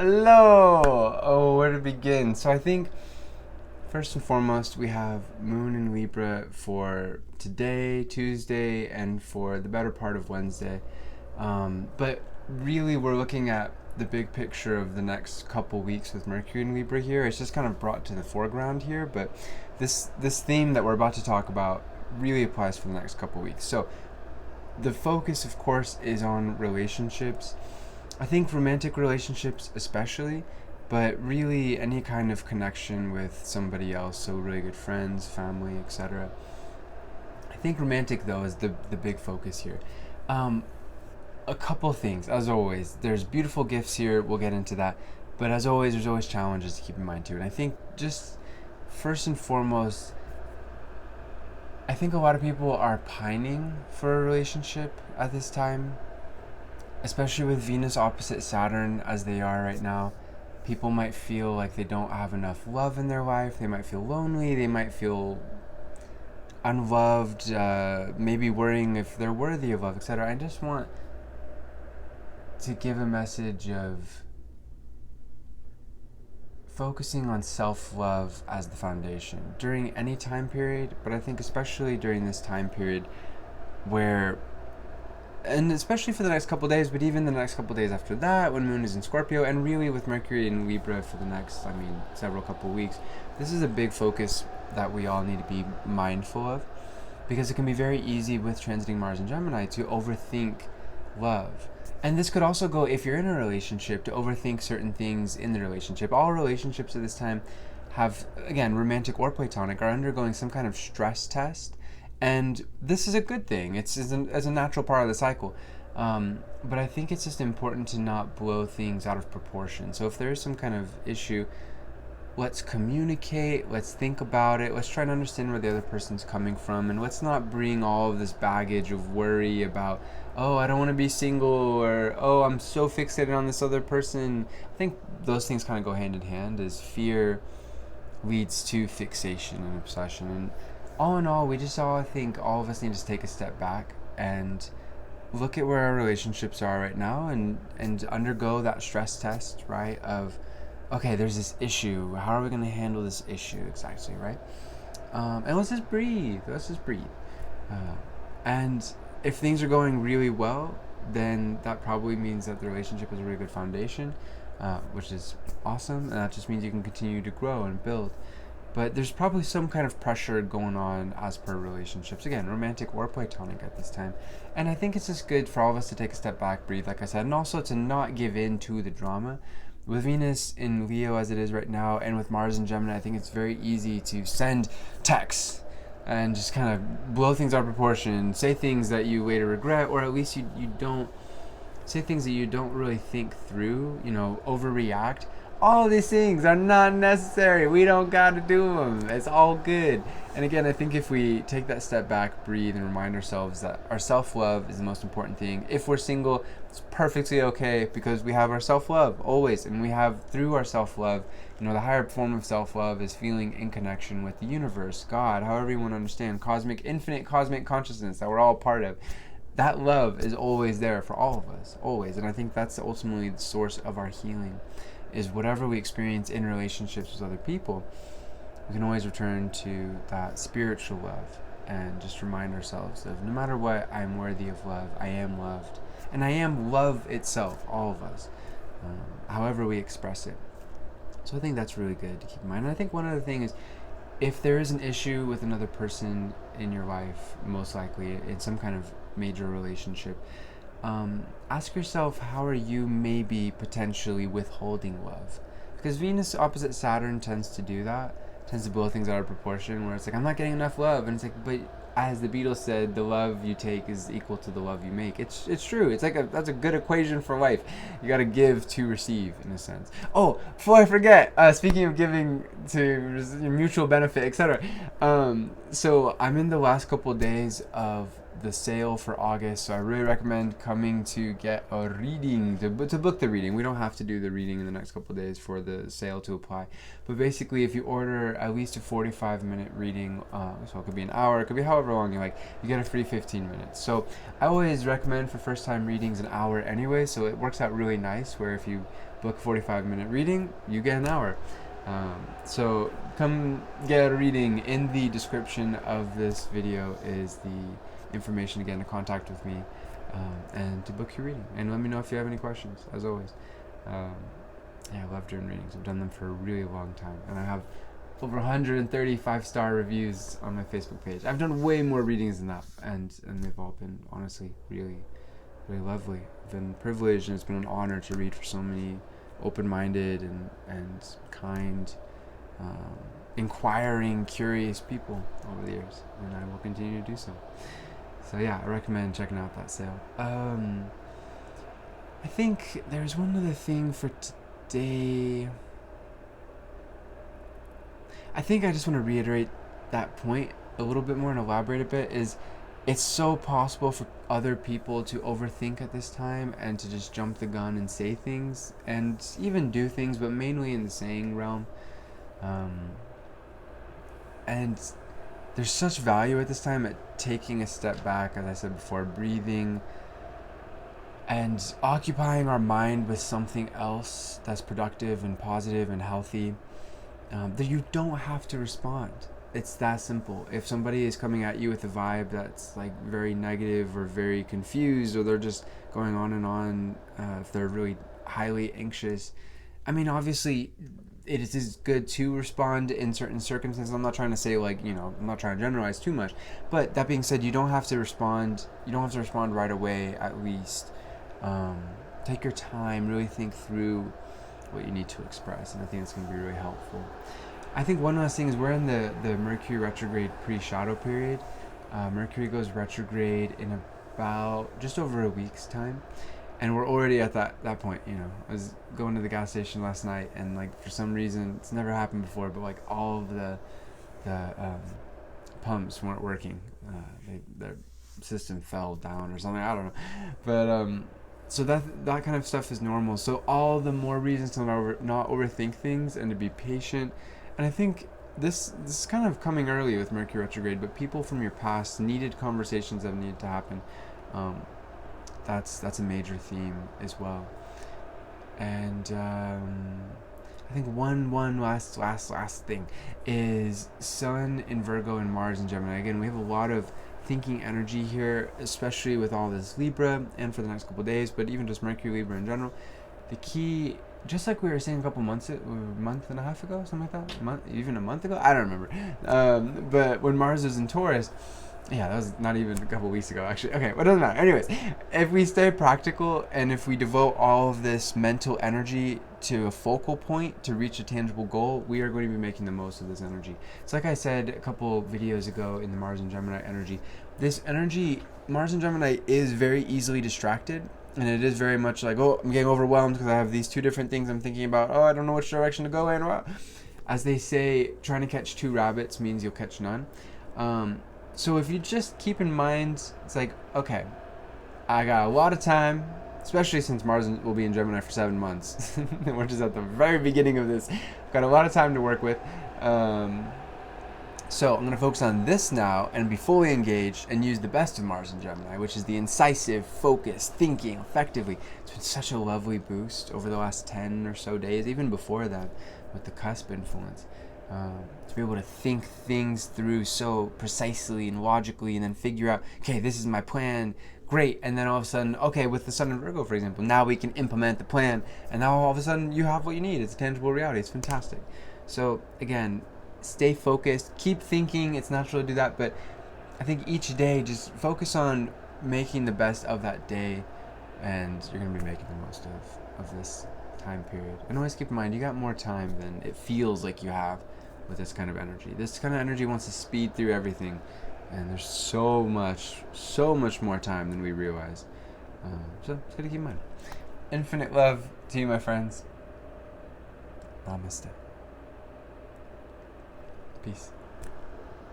Hello! Oh, where to begin? So I think first and foremost we have Moon in Libra for today, Tuesday, and for the better part of Wednesday. But really, we're looking at the big picture of the next couple weeks with Mercury in Libra here. It's just kind of brought to the foreground here, but this theme that we're about to talk about really applies for the next couple weeks. So the focus, of course, is on relationships. I think romantic relationships, especially, but really any kind of connection with somebody else, so really good friends, family, etc. I think romantic, though, is the big focus here. Um, a couple things, as always. There's beautiful gifts here, we'll get into that. But as always, there's always challenges to keep in mind, too. And I think just first and foremost, I think a lot of people are pining for a relationship at this time, especially with Venus opposite Saturn as they are right now. People might feel like they don't have enough love in their life. They might feel lonely. They might feel unloved, maybe worrying if they're worthy of love, etc. I just want to give a message of focusing on self-love as the foundation during any time period, but I think especially during this time period where, and especially for the next couple of days, but even the next couple of days after that, when Moon is in Scorpio, and really with Mercury in Libra for the next, several couple of weeks, this is a big focus that we all need to be mindful of, because it can be very easy with transiting Mars and Gemini to overthink love. And this could also go, if you're in a relationship, to overthink certain things in the relationship. All relationships at this time have, again, romantic or platonic, are undergoing some kind of stress test. And this is a good thing. It's as a natural part of the cycle. But I think it's just important to not blow things out of proportion. So if there is some kind of issue, let's communicate, let's think about it, let's try to understand where the other person's coming from, and let's not bring all of this baggage of worry about, oh, I don't want to be single, or, oh, I'm so fixated on this other person. I think those things kind of go hand in hand, as fear leads to fixation and obsession. And all in all, we just all, I think all of us need to take a step back and look at where our relationships are right now, and undergo that stress test, right, of, okay, there's this issue. How are we going to handle this issue exactly, right? And let's just breathe. And if things are going really well, then that probably means that the relationship is a really good foundation, which is awesome. And that just means you can continue to grow and build. But there's probably some kind of pressure going on as per relationships, again, romantic or platonic at this time. And I think it's just good for all of us to take a step back, breathe, like I said, and also to not give in to the drama. With Venus in Leo as it is right now, and with Mars in Gemini, I think it's very easy to send texts and just kind of blow things out of proportion, say things that you later regret, or at least you don't say things that you don't really think through, overreact. All these things are not necessary. We don't got to do them. It's all good. And again, I think if we take that step back, breathe, and remind ourselves that our self-love is the most important thing. If we're single, it's perfectly okay, because we have our self-love always. And we have, through our self-love, the higher form of self-love is feeling in connection with the universe, God, however you want to understand, infinite cosmic consciousness that we're all part of. That love is always there for all of us, always. And I think that's ultimately the source of our healing, is whatever we experience in relationships with other people, we can always return to that spiritual love and just remind ourselves of, no matter what, I am worthy of love, I am loved, and I am love itself, all of us, however we express it. So I think that's really good to keep in mind. And I think one other thing is, if there is an issue with another person in your life, most likely in some kind of major relationship, ask yourself, how are you maybe potentially withholding love? Because Venus opposite Saturn tends to do that, tends to blow things out of proportion, where it's like, I'm not getting enough love. And it's like, but as the Beatles said, the love you take is equal to the love you make. It's true. It's like that's a good equation for life. You got to give to receive, in a sense. Oh, before I forget, speaking of giving to mutual benefit, etc. So I'm in the last couple of days of the sale for August, so I really recommend coming to get a reading, to book the reading. We don't have to do the reading in the next couple of days for the sale to apply, but basically if you order at least a 45-minute reading, so it could be an hour, it could be however long you like, you get a free 15 minutes. So I always recommend for first time readings an hour anyway, so it works out really nice where if you book a 45-minute reading, you get an hour. So come get a reading. In the description of this video is the information again to contact with me, and to book your reading, and let me know if you have any questions, as always. I love doing readings. I've done them for a really long time, and I have over 130 5-star reviews on my Facebook page. I've done way more readings than that, and they've all been honestly really, really lovely. I've been privileged, and it's been an honor to read for so many open-minded and kind, inquiring, curious people over the years, and I will continue to do so. So yeah, I recommend checking out that sale. I think there's one other thing for today. I think I just want to reiterate that point a little bit more and elaborate a bit. Is it's so possible for other people to overthink at this time and to just jump the gun and say things and even do things, but mainly in the saying realm. And there's such value at this time at taking a step back, as I said before, breathing and occupying our mind with something else that's productive and positive and healthy, that you don't have to respond. It's that simple. If somebody is coming at you with a vibe that's like very negative or very confused, or they're just going on and on, if they're really highly anxious, I mean, obviously it is good to respond in certain circumstances. I'm not trying to say I'm not trying to generalize too much, but that being said, you don't have to respond right away. At least take your time, really think through what you need to express, and I think it's going to be really helpful. I think one last thing is we're in the Mercury retrograde pre-shadow period. Mercury goes retrograde in about just over a week's time, and we're already at that point. I was going to the gas station last night, and for some reason, it's never happened before, but all of the pumps weren't working. Their system fell down or something. I don't know, but so that kind of stuff is normal. So all the more reasons to not overthink things and to be patient. And I think this is kind of coming early with Mercury retrograde, but people from your past needed conversations that needed to happen. That's a major theme as well. And I think one last thing is Sun in Virgo and Mars in Gemini. Again, we have a lot of thinking energy here, especially with all this Libra and for the next couple of days, but even just Mercury, Libra in general. The key, just like we were saying a month and a half ago, something like that, even a month ago, I don't remember. But when Mars was in Taurus, yeah, that was not even a couple weeks ago, actually. Okay, well, it doesn't matter. Anyways, if we stay practical and if we devote all of this mental energy to a focal point to reach a tangible goal, we are going to be making the most of this energy. So like I said a couple videos ago in the Mars and Gemini energy, this energy, Mars and Gemini, is very easily distracted. And it is very much like, oh, I'm getting overwhelmed because I have these two different things I'm thinking about. Oh, I don't know which direction to go in. As they say, trying to catch two rabbits means you'll catch none. So if you just keep in mind, it's like, okay, I got a lot of time, especially since Mars will be in Gemini for 7 months, which is at the very beginning of this. I've got a lot of time to work with. So I'm going to focus on this now and be fully engaged and use the best of Mars and Gemini, which is the incisive, focused, thinking effectively. It's been such a lovely boost over the last 10 or so days, even before that, with the cusp influence. To be able to think things through so precisely and logically, and then figure out, okay, this is my plan, great, and then all of a sudden, okay, with the Sun in Virgo, for example, now we can implement the plan, and now all of a sudden you have what you need. It's a tangible reality. It's fantastic. So again, stay focused, keep thinking. It's natural to do that, but I think each day just focus on making the best of that day, and you're going to be making the most of this time period. And always keep in mind, you got more time than it feels like you have with this kind of energy. This kind of energy wants to speed through everything, and there's so much more time than we realize. So just gotta keep in mind. Infinite love to you, my friends. Namaste. Peace.